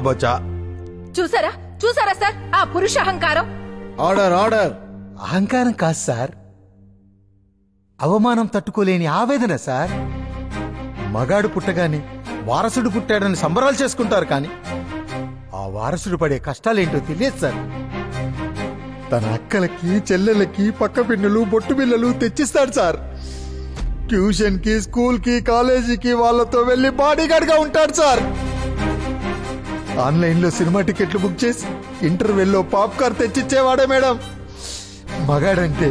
బొచ్చా. చూసారా చూసారా సార్ ఆ పురుష అహంకారం. Order order. అహంకారం కాదు సార్, అవమానం తట్టుకోలేని ఆవేదన సార్. మగాడు పుట్టగానే వారసుడు పుట్టాడని సంబరాలు చేసుకుంటారు, కానీ ఆ వారసుడు పడే కష్టాలేంటో తెలియదు సార్. తన అక్కలకి చెల్లెలకి పక్క పిన్నులు బొట్టు బిల్లలు తెచ్చిస్తాడు సార్. ట్యూషన్ కి స్కూల్ కి కాలేజీకి వాళ్ళతో వెళ్లి బాడీగార్డ్ గా ఉంటాడు సార్. ఆన్లైన్ లో సినిమా టికెట్లు బుక్ చేసి ఇంటర్వెల్లో పాప్కార్న్ తెచ్చిచ్చేవాడే మేడం మగాడంటే.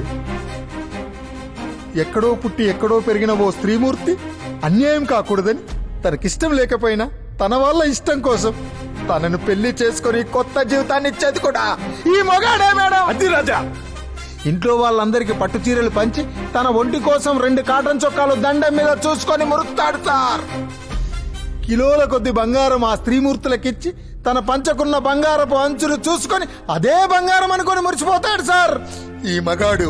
ఎక్కడో పుట్టి ఎక్కడో పెరిగిన ఓ స్త్రీమూర్తి అన్యాయం కాకూడదని తనకిష్టం లేకపోయినా తన వాళ్ళ ఇష్టం కోసం తనను పెళ్లి చేసుకుని కొత్త జీవితాన్ని ఇచ్చేది కూడా ఈ మగాడే మేడం. అది రాజా. ఇంట్లో వాళ్ళందరికీ పట్టు చీరలు పంచి తన ఒంటి కోసం 2 కాటన్ చొక్కాలు దండం మీద చూసుకొని మురుస్తాడు సార్. కిలోల కొద్ది బంగారం ఆ స్త్రీమూర్తులకిచ్చి తన పంచకున్న బంగారపు అంచులు చూసుకొని అదే బంగారం అనుకొని మురిసిపోతాడు సార్ ఈ మగాడు.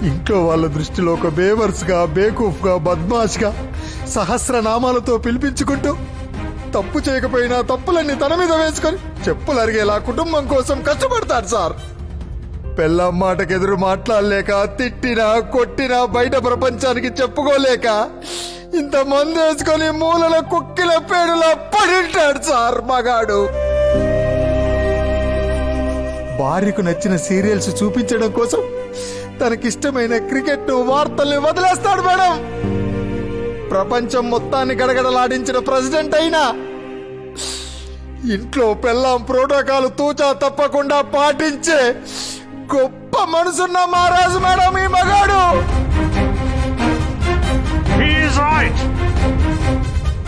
ఇంట్లో వాళ్ళ దృష్టిలో ఒక బేవర్స్ గా, బేకూఫ్ గా, బద్మాష్ గా సహస్రనామాలతో పిలిపించుకుంటూ తప్పు చేయకపోయినా తప్పులన్నీ తన మీద వేసుకొని చెప్పులు అరిగేలా కుటుంబం కోసం కష్టపడతాడు సార్. పెళ్ళాం మాటకెదురు మాట్లాడలేక, తిట్టినా కొట్టినా బయట ప్రపంచానికి చెప్పుకోలేక ఇంత మందు వేసుకొని మూలల కుక్కిల పేడులా పడింటాడు సార్ మగాడు. భార్యకు నచ్చిన సీరియల్స్ చూపించడం కోసం తనకిష్టమైన క్రికెట్ వార్తల్ని వదిలేస్తాడు మేడం. ప్రపంచం మొత్తాన్ని గడగడలాడించిన ప్రెసిడెంట్ అయినా ఇంట్లో పెళ్ళాం ప్రోటోకాల్ తూచా తప్పకుండా పాటించే గొప్ప మనసున్న మహారాజు మేడం ఈ మగాడు.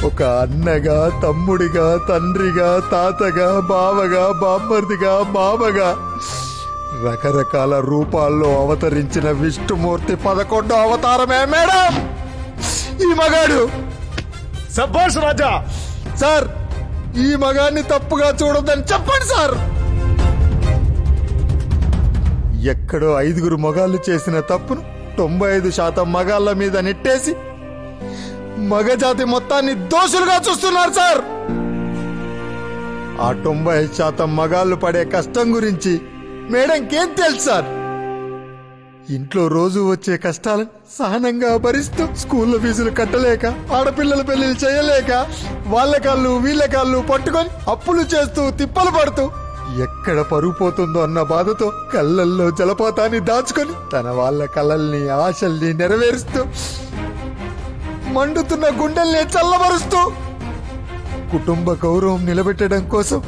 ఒక అన్నగా, తమ్ముడిగా, తండ్రిగా, తాతగా, బావగా, బామ్మర్దిగా, మామగా రకరకాల రూపాల్లో అవతరించిన విష్ణుమూర్తి 11వ అవతారమే మేడం ఈ మగాడు. సబ్బాష్ రాజా. సార్ ఈ మగాన్ని తప్పుగా చూడొద్దని చెప్పండి సార్. ఎక్కడో 5 మగాళ్ళు చేసిన తప్పును 95% మగాళ్ళ మీద నెట్టేసి మగజాతి మొత్తాన్ని దోషులుగా చూస్తున్నారు సార్. ఆ 90% మగాళ్ళు పడే కష్టం గురించి మేడంకేం తెలుసు సార్. ఇంట్లో రోజు వచ్చే కష్టాలను సహనంగా భరిస్తూ స్కూల్లో ఫీజులు కట్టలేక, ఆడపిల్లల పెళ్లిళ్ళు చేయలేక, వాళ్ళ కాళ్ళు వీళ్ళ కాళ్ళు పట్టుకొని అప్పులు చేస్తూ తిప్పలు పడుతూ ఎక్కడ పరుగు పోతుందో అన్న బాధతో కళ్ళల్లో జలపాతాన్ని దాచుకొని తన వాళ్ళ కలల్ని ఆశల్ని నెరవేరుస్తూ మండుతున్న గుండెల్ని చల్లబరుస్తూ కుటుంబ గౌరవం నిలబెట్టడం కోసం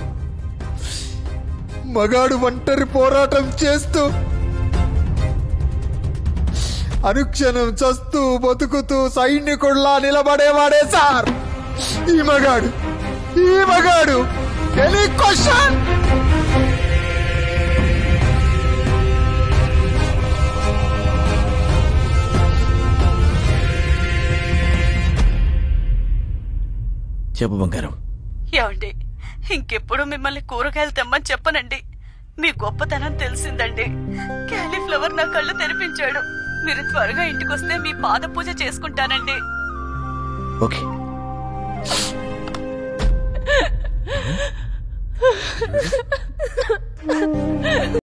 మగాడు ఒంటరి పోరాటం చేస్తూ అనుక్షణం చస్తూ బతుకుతూ సైనికుల్లా నిలబడేవాడే సార్ ఈ మగాడు. ఈ మగాడు. Any question? చెప్పు బంగారం. ఏమండి, ఇంకెప్పుడు మిమ్మల్ని కూరగాయలు తెమ్మని చెప్పనండి. మీ గొప్పతనం తెలిసిందండి. క్యాలీఫ్లవర్ నా కళ్ళు తెరిపించాడు. మీరు త్వరగా ఇంటికొస్తే మీ పాద పూజ చేసుకుంటానండి. ఓకే.